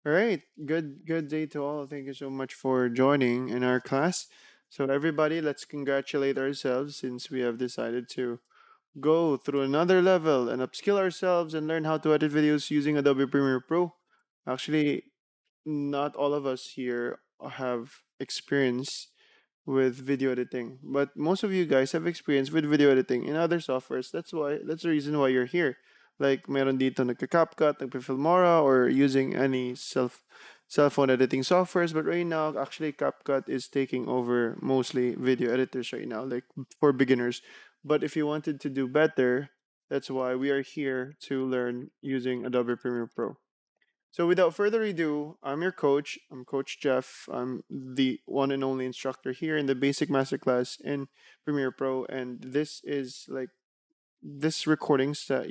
All right. Good day to all. Thank you so much for joining in our class. So everybody, let's congratulate ourselves since we have decided to go through another level and upskill ourselves and learn how to edit videos using Adobe Premiere Pro. Actually, not all of us here have experience with video editing, but most of you guys have experience with video editing in other softwares. That's the reason why you're here. Like meron dito nagka-CapCut, nagpa-Filmora, or using any cell phone editing softwares. But right now, actually, CapCut is taking over mostly video editors right now, like for beginners. But if you wanted to do better, that's why we are here to learn using Adobe Premiere Pro. So without further ado, I'm your coach. I'm Coach Jeff. I'm the one and only instructor here in the basic masterclass in Premiere Pro, and this is like this recordings that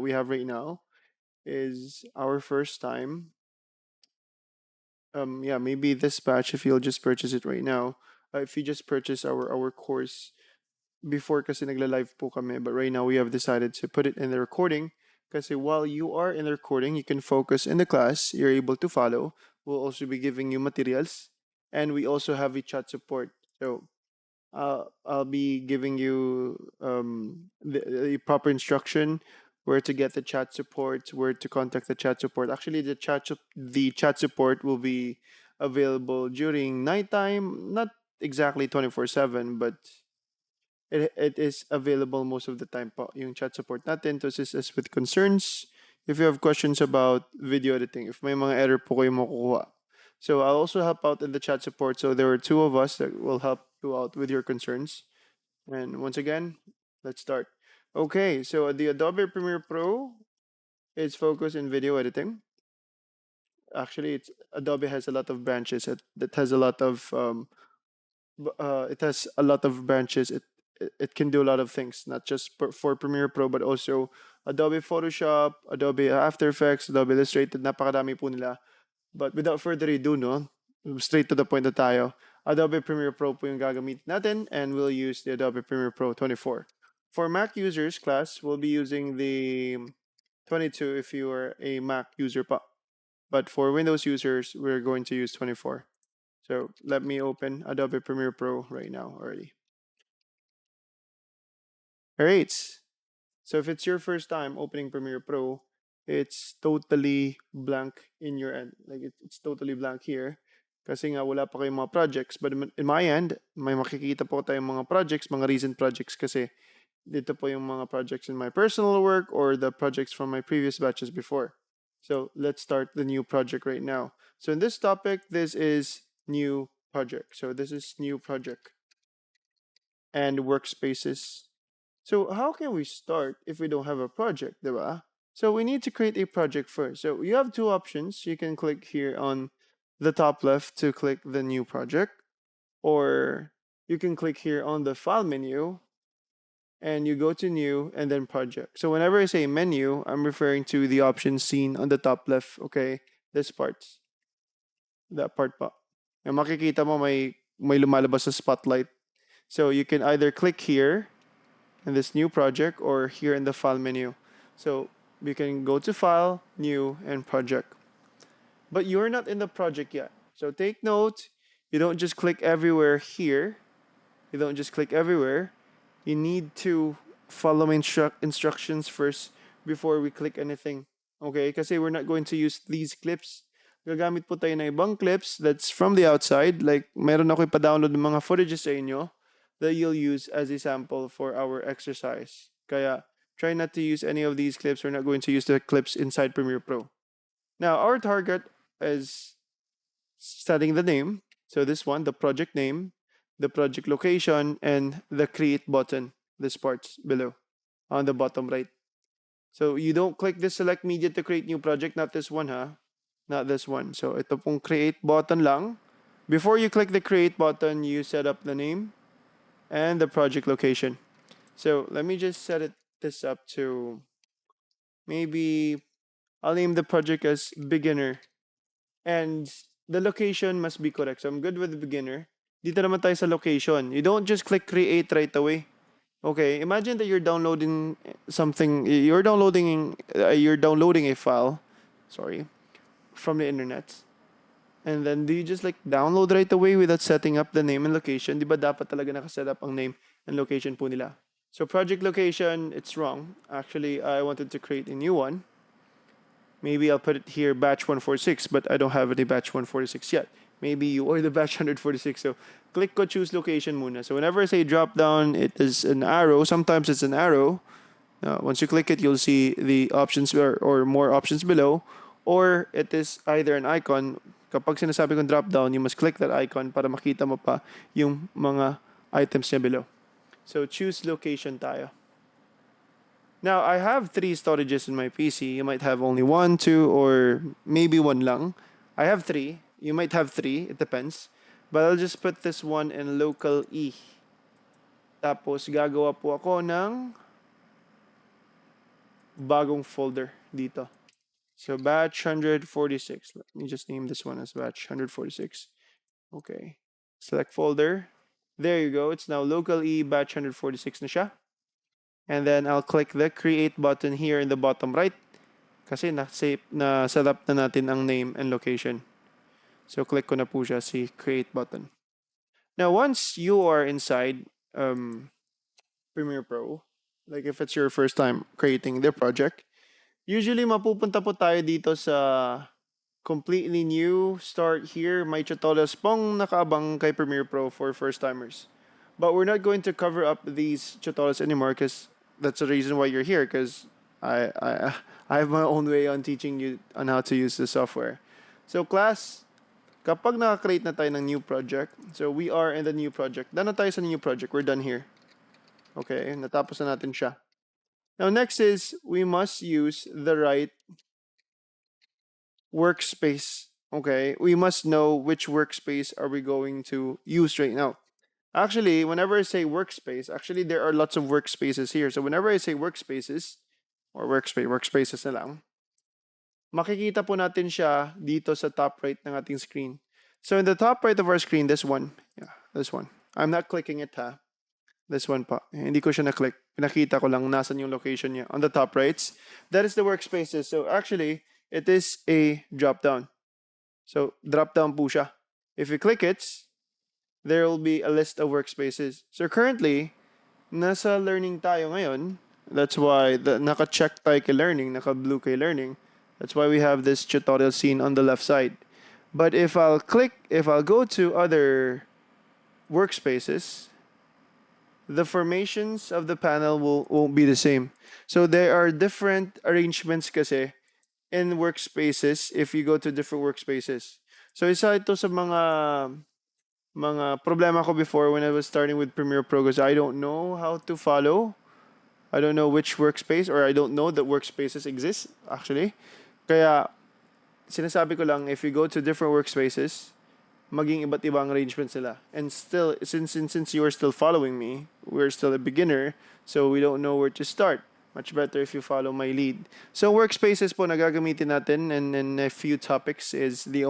we have right now is our first time. Yeah, maybe this batch if you'll just purchase it right now. If you just purchase our course before kasi nagla-live po kami, but right now we have decided to put it in the recording kasi while you are in the recording, you can focus in the class, you're able to follow. We'll also be giving you materials, and we also have a chat support. So I'll be giving you the proper instruction where to get the chat support, where to contact the chat support. Actually, the chat support will be available during nighttime, not exactly 24/7, but it is available most of the time po, yung chat support natin to assist us with concerns. If you have questions about video editing, if may mga error po kayo makukuha. So I'll also help out in the chat support. So there are two of us that will help you out with your concerns. And once again, let's start. Okay, so the Adobe Premiere Pro is focused in video editing. Actually, it's Adobe has a lot of branches. That has a lot of it has a lot of branches. It can do a lot of things, not just for Premiere Pro, but also Adobe Photoshop, Adobe After Effects, Adobe Illustrator. Napakarami po nila. But without further ado, no, straight to the point na tayo. Adobe Premiere Pro po yung gagamitin natin, and we'll use the Adobe Premiere Pro 24. For Mac users class, we'll be using the 22 if you are a Mac user pa. But for Windows users, we're going to use 24. So let me open Adobe Premiere Pro right now already. All right. So if it's your first time opening Premiere Pro, it's totally blank in your end. Like it's totally blank here. Kasi nga wala pa kayong mga projects. But in my end, may makikita po tayong mga projects, mga recent projects kasi dito po yung mga projects in my personal work or the projects from my previous batches before. So let's start the new project right now. So in this topic, this is new project. So this is new project and workspaces. So how can we start if we don't have a project, diba? So we need to create a project first. So you have two options. You can click here on the top left to click the new project, or you can click here on the file menu and you go to new and then project. So whenever I say menu, I'm referring to the options seen on the top left, okay? This part, that part pa. Yung makikita mo may lumalabas sa spotlight. So you can either click here in this new project or here in the file menu. So you can go to file, new, and project. But you're not in the project yet. So take note, you don't just click everywhere here. You don't just click everywhere. You need to follow my instructions first before we click anything. Okay? Kasi we're not going to use these clips. Gagamit po tayo ng ibang clips that's from the outside. Like, meron ako ipa-download ng mga footages sa inyo that you'll use as a sample for our exercise. Kaya, try not to use any of these clips. We're not going to use the clips inside Premiere Pro. Now, our target is setting the name. So this one, the project name, the project location, and the create button, this parts below on the bottom right. So you don't click this select media to create new project, not this one, huh? Not this one. So ito pong create button lang. Before you click the create button, you set up the name and the project location. So let me just this up to maybe I'll name the project as beginner, and the location must be correct. So I'm good with the beginner. Dito naman tayo sa location. You don't just click create right away. Okay, imagine that you're downloading something. You're downloading a file. Sorry, from the internet. And then do you just like download right away without setting up the name and location? Di ba dapat talaga nakaset up ang name and location po nila? So project location, it's wrong. Actually, I wanted to create a new one. Maybe I'll put it here batch 146, but I don't have any batch 146 yet. Maybe you are the batch 146. So click ko choose location muna. So whenever I say drop down, it is an arrow. Sometimes it's an arrow. Once you click it, you'll see the options or more options below. Or it is either an icon. Kapag sinasabi kong drop down, you must click that icon para makita mo pa yung mga items niya below. So choose location tayo. Now, I have 3 storages in my PC. You might have only 1, 2, or maybe 1 lang. I have 3. You might have 3. It depends. But I'll just put this one in local E. Tapos, gagawa po ako ng bagong folder dito. So, batch 146. Let me just name this one as batch 146. Okay. Select folder. There you go. It's now local E batch 146 na siya. And then I'll click the create button here in the bottom right kasi na-set up na natin ang name and location. So click ko na po siya si create button. Now once you are inside Premiere Pro, like if it's your first time creating the project, usually mapupunta po tayo dito sa completely new, start here, may tutorials pong nakaabang kay Premiere Pro for first timers. But we're not going to cover up these tutorials anymore because that's the reason why you're here, because I have my own way on teaching you on how to use the software. So class, kapag naka-create na tayo ng new project, so we are in the new project. Done na tayo sa new project. We're done here. Okay, natapos na natin siya. Now next is, we must use the right workspace. Okay, we must know which workspace are we going to use right now. Actually, whenever I say workspace, actually there are lots of workspaces here. So whenever I say workspaces, or workspaces na lang, makikita po natin siya dito sa top right ng ating screen. So in the top right of our screen, this one. Yeah, this one. I'm not clicking it ha. This one pa. Hindi ko siya na-click. Pinakita ko lang nasan yung location niya. On the top right, that is the workspaces. So actually, it is a drop down. So drop down po siya. If you click it, there will be a list of workspaces. So currently, nasa learning tayo ngayon. That's why naka-check tayo kay learning, naka-blue kay learning. That's why we have this tutorial scene on the left side. But if I'll go to other workspaces, the formations of the panel won't be the same. So there are different arrangements kasi in workspaces if you go to different workspaces. So isa ito sa mga problema ko before when I was starting with Premiere Pro because I don't know how to follow. I don't know which workspace or I don't know that workspaces exist actually. Kaya sinasabi ko lang if you go to different workspaces, maging iba't ibang arrangements nila. And still, since you are still following me, we're still a beginner, so we don't know where to start. Much better if you follow my lead. So workspaces po na gagamitin natin and a few topics is the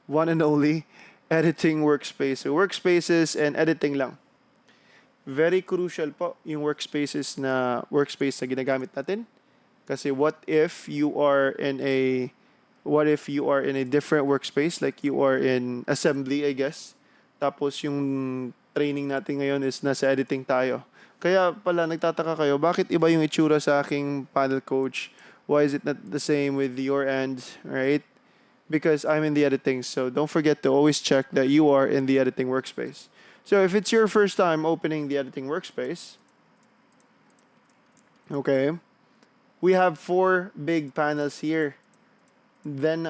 one and only editing workspace. So workspaces and editing lang. Very crucial po yung workspace na ginagamit natin. Kasi what if you are in a different workspace, like you are in assembly, I guess. Tapos yung training natin ngayon is nasa editing tayo. Kaya pala nagtataka kayo, bakit iba yung itsura sa aking panel coach? Why is it not the same with your end, right? Because I'm in the editing, so don't forget to always check that you are in the editing workspace. So if it's your first time opening the editing workspace, okay, we have 4 big panels here. Then,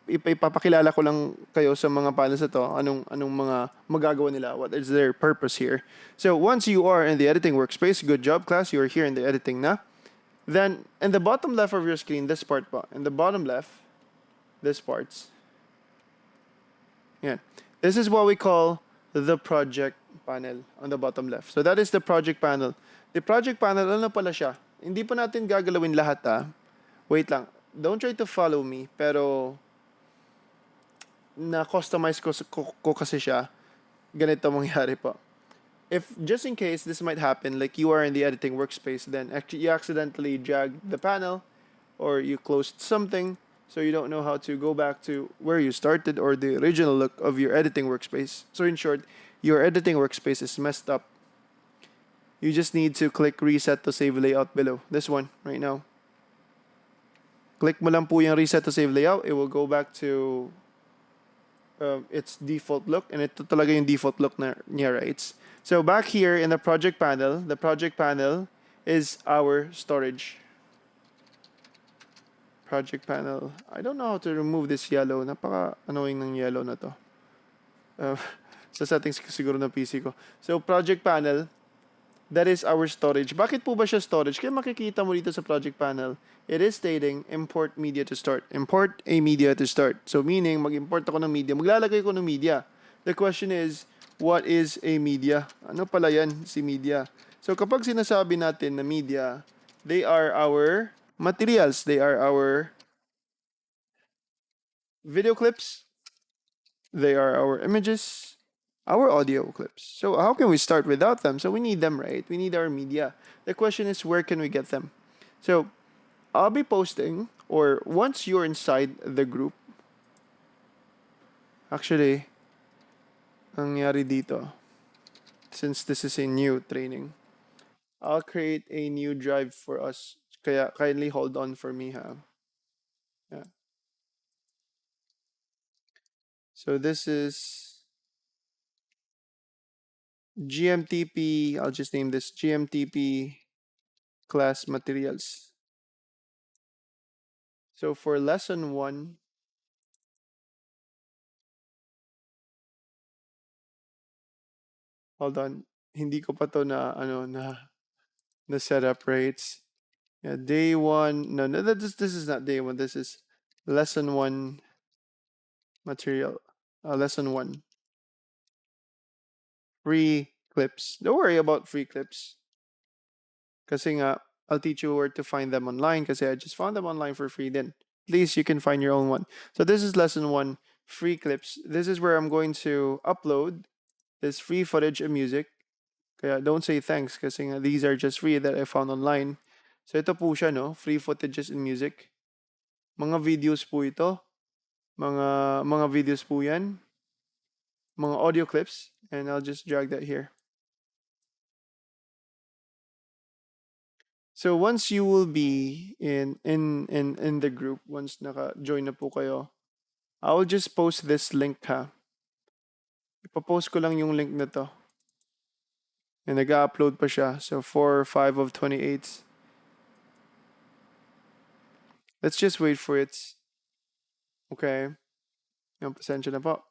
ipapakilala ko lang kayo sa mga panels na to, anong mga magagawa nila, what is their purpose here. So once you are in the editing workspace, good job class, you are here in the editing na. Then, in the bottom left of your screen, this part pa, in the bottom left, this parts. Yeah. This is what we call the project panel on the bottom left. So that is the project panel. The project panel, ano pala siya? Hindi pa natin gagalawin lahat ha. Wait lang. Don't try to follow me, pero na-customize ko kasi siya. Ganito mangyari po. If just in case this might happen, like you are in the editing workspace, then you accidentally drag the panel or you closed something. so you don't know how to go back to where you started or the original look of your editing workspace. So in short, your editing workspace is messed up. You just need to click reset to save layout below. This one right now. Click mo lang po yung reset to save layout. It will go back to its default look, and ito talaga yung default look niya, right? So back here in the project panel is our storage. Project panel. I don't know how to remove this yellow. Napaka annoying ng yellow na to. Uh, sa settings siguro ng PC ko. So project panel, that is our storage. Bakit po ba siya storage? Kaya makikita mo dito sa project panel, it is stating import media to start. Import a media to start. So meaning, mag-import ako ng media. Maglalagay ko ng media. The question is, what is a media? Ano pala yan, si media? So kapag sinasabi natin na media, they are our materials. They are our video clips. They are our images, our audio clips. So how can we start without them? So we need them, right? We need our media. The question is, where can we get them? So I'll be posting, or once you're inside the group, actually, ang nangyari dito, since this is a new training, I'll create a new drive for us. Kaya kindly hold on for me, ha? Yeah. So this is GMTP, I'll just name this GMTP class materials. So for lesson 1, hold on, hindi ko pa to na setup, right? Yeah, day 1, no, this is not day 1, this is lesson 1 material, lesson 1. Free clips. Don't worry about free clips. Kasi nga, I'll teach you where to find them online kasi I just found them online for free then. At least you can find your own one. So this is lesson 1, free clips. This is where I'm going to upload this free footage and music. Kaya don't say thanks kasi nga these are just free that I found online. So ito po siya, no? Free footages and music. Mga videos po ito. Mga videos po yan. Mga audio clips. And I'll just drag that here. So once you will be in the group, once naka-join na po kayo, I will just post this link, ha. Ipopost ko lang yung link na to. And nag-upload pa siya. So 4 or 5 of 28. Let's just wait for it. Okay. Yung pasensya na po.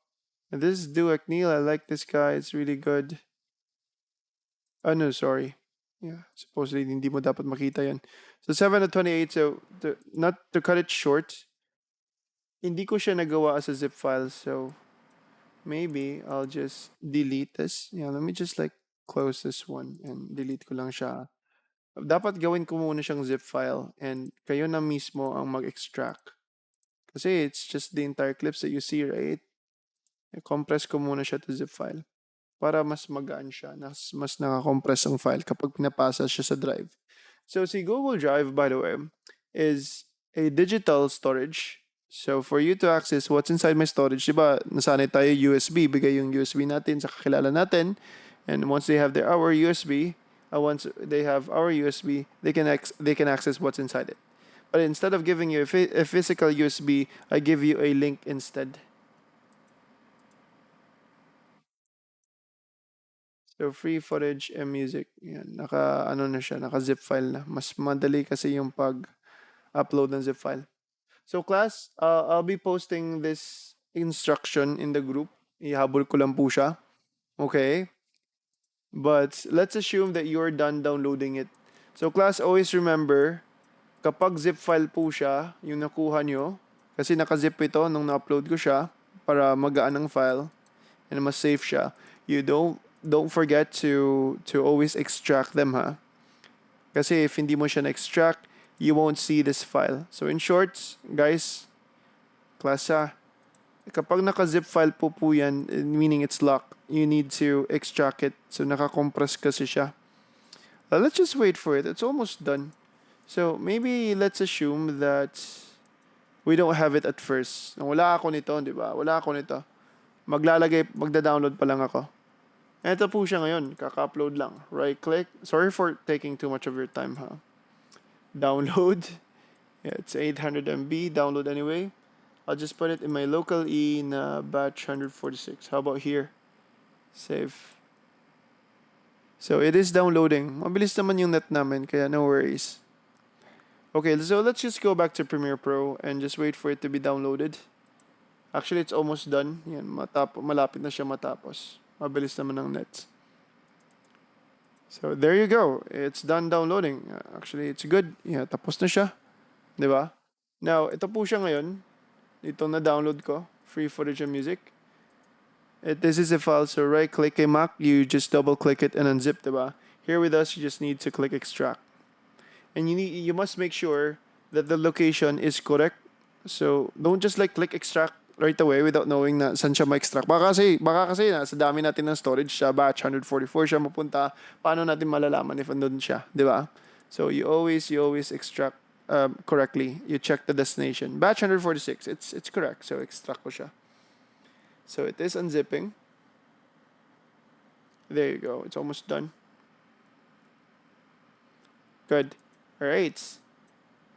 And this is Duak Neil. I like this guy. It's really good. Oh no, sorry. Yeah, supposedly hindi mo dapat makita yan. So 7 of 28. So not to cut it short, hindi ko siya nagawa as a zip file. So maybe I'll just delete this. Yeah, let me just like close this one and delete ko lang siya. Dapat gawin ko muna siyang zip file and kayo na mismo ang mag-extract. Kasi it's just the entire clips that you see, right? I-compress ko muna siya to zip file para mas magaan siya, mas naka-compress ang file kapag pinapasa siya sa drive. So si Google Drive, by the way, is a digital storage. So for you to access what's inside my storage, diba, nasanay tayo USB, bigay yung USB natin sa kakilala natin. And once they have our USB, once they have our USB, they can access what's inside it. But instead of giving you a physical USB, I give you a link instead. So free footage and music. Yan, naka-zip file na. Mas madali kasi yung pag-upload ng zip file. So class, I'll be posting this instruction in the group. Ihabol ko lang po siya. Okay? But let's assume that you're done downloading it. So class, always remember, kapag zip file po siya, yung nakuha nyo, kasi naka-zip ito nung na-upload ko siya para magaan ang file and mas safe siya, you don't forget to always extract them, ha? Kasi if hindi mo siya na-extract, you won't see this file. So in short, guys, class, kapag naka-zip file po yan, meaning it's locked, you need to extract it. So naka-compress kasi siya. Let's just wait for it. It's almost done. So maybe let's assume that We don't have it at first. Wala ako nito, di ba? Wala ako nito. Magda-download pa lang ako. Ito po siya ngayon. Kaka-upload lang. Right-click. Sorry for taking too much of your time, ha? Download. Yeah, it's 800 MB. Download anyway. I'll just put it in my local E na batch 146. How about here? Save. So, it is downloading. Mabilis naman yung net namin, kaya no worries. Okay, so let's just go back to Premiere Pro and just wait for it to be downloaded. Actually, it's almost done. Yan, malapit na siya matapos. Mabilis naman ng nets. So, there you go. It's done downloading. Actually, it's good. Yeah, tapos na siya. Diba? Now, ito po siya ngayon. Ito na-download ko. Free footage and music. This is a file, so right-click kay Mac, you just double-click it and unzip, diba? Here with us, you just need to click extract. And you must make sure that the location is correct. So, don't just like click extract right away without knowing na saan siya ma-extract. Baka kasi sa dami natin ng storage sa batch 144 siya mapunta. Paano natin malalaman if andun siya, diba? So, you always extract correctly. You check the destination. Batch 146, it's correct. So, extract ko siya. So it is unzipping. There you go. It's almost done. Good. Alright.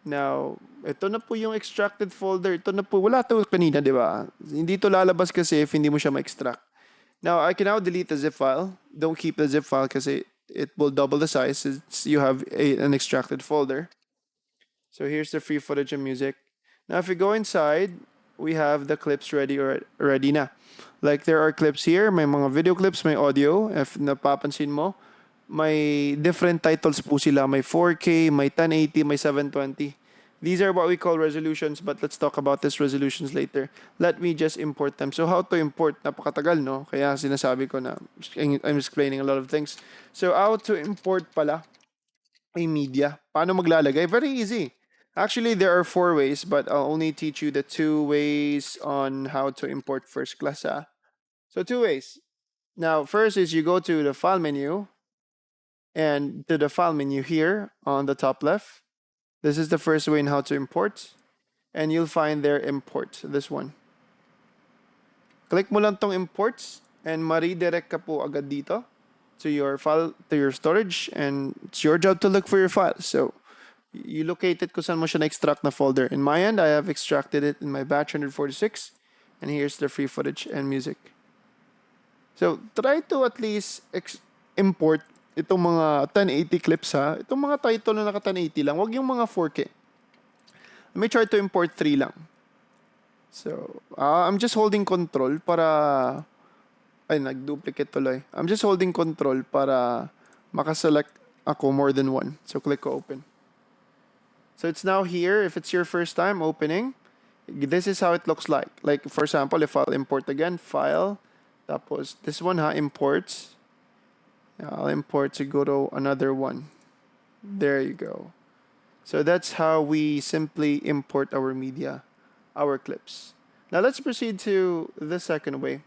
Now, ito na po yung extracted folder. Ito na po. Wala to kanina, di ba? Hindi to lalabas kasi if hindi mo siya ma-extract. Now, I can now delete the zip file. Don't keep the zip file kasi it will double the size since you have an extracted folder. So here's the free footage and music. Now, if you go inside, we have the clips ready na. Like there are clips here, may mga video clips, may audio. If napapansin mo, may different titles po sila. May 4K, may 1080, may 720. These are what we call resolutions, but let's talk about these resolutions later. Let me just import them. So how to import? Napakatagal, no? Kaya sinasabi ko na I'm explaining a lot of things. So how to import pala a media. Paano maglalagay? Very easy. Actually, there are 4 ways, but I'll only teach you the 2 ways on how to import first class. So 2 ways. Now, first is you go to the file menu, and to the file menu here on the top left. This is the first way in how to import, and you'll find there import, this one. Click mo lang tong imports, and ma-redirect ka po agad dito to your file, to your storage, and it's your job to look for your file. So, you locate it kung saan mo siya na-extract na folder. In my end, I have extracted it in my batch 146. And here's the free footage and music. So, try to at least import itong mga 1080 clips, ha. Itong mga title na naka 1080 lang. Huwag yung mga 4K. Let me try to import 3 lang. So, I'm just holding control para... Ay, nag-duplicate tuloy. I'm just holding control para makaselect ako more than one. So, click ko open. So it's now here. If it's your first time opening, this is how it looks like. Like, for example, if I'll import again, file, tapos this one, imports. I'll import siguro another one. There you go. So that's how we simply import our media, our clips. Now let's proceed to the second way.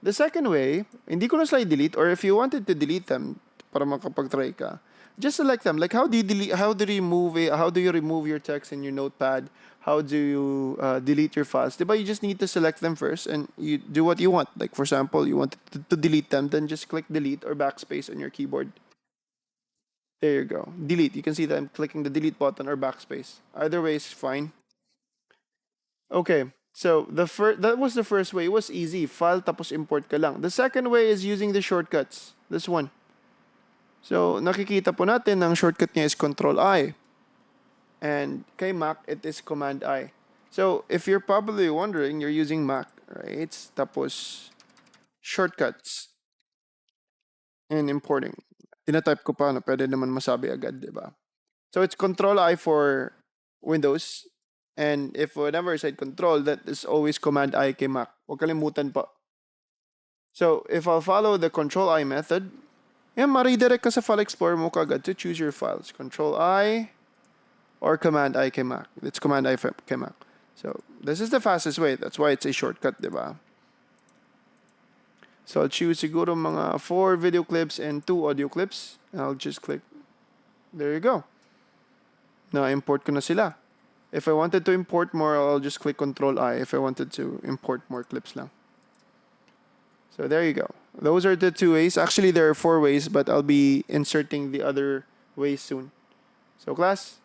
The second way, hindi ko na slide delete, or if you wanted to delete them para makapag-try ka, just select them. Like how do you remove your text in your notepad? How do you delete your files? Diba? You just need to select them first and you do what you want. Like for example, you want to delete them, then just click delete or backspace on your keyboard. There you go. Delete. You can see that I'm clicking the delete button or backspace. Either way is fine. Okay. So that was the first way. It was easy. File tapos import ka lang. The second way is using the shortcuts. This one. So, nakikita po natin ang shortcut niya is Control-I. And kay Mac, it is Command-I. So, if you're probably wondering, you're using Mac, right? Tapos, shortcuts. And importing. Tinatype ko pa, no? Pwede naman masabi agad, diba? So, it's Control-I for Windows. And if whenever I said Control, that is always Command-I kay Mac. Huwag kalimutan pa. So, if I'll follow the Control-I method, ma-redirect ka sa File Explorer mo kagad to choose your files. Control-I or Command-I kay Mac. It's Command-I kay Mac. So, this is the fastest way. That's why it's a shortcut, diba? So, I'll choose siguro mga 4 video clips and 2 audio clips. And I'll just click. There you go. Na-import ko na sila. If I wanted to import more, I'll just click Control I if I wanted to import more clips lang. So there you go. Those are the 2 ways. Actually, there are 4 ways, but I'll be inserting the other ways soon. So class,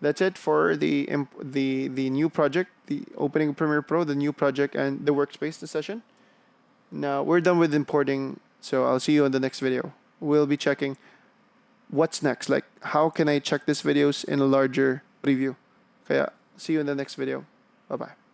that's it for the new project, the opening Premiere Pro, the new project, and the Workspaces session. Now we're done with importing, so I'll see you in the next video. We'll be checking what's next, like how can I check these videos in a larger preview. Kaya, see you in the next video. Bye-bye.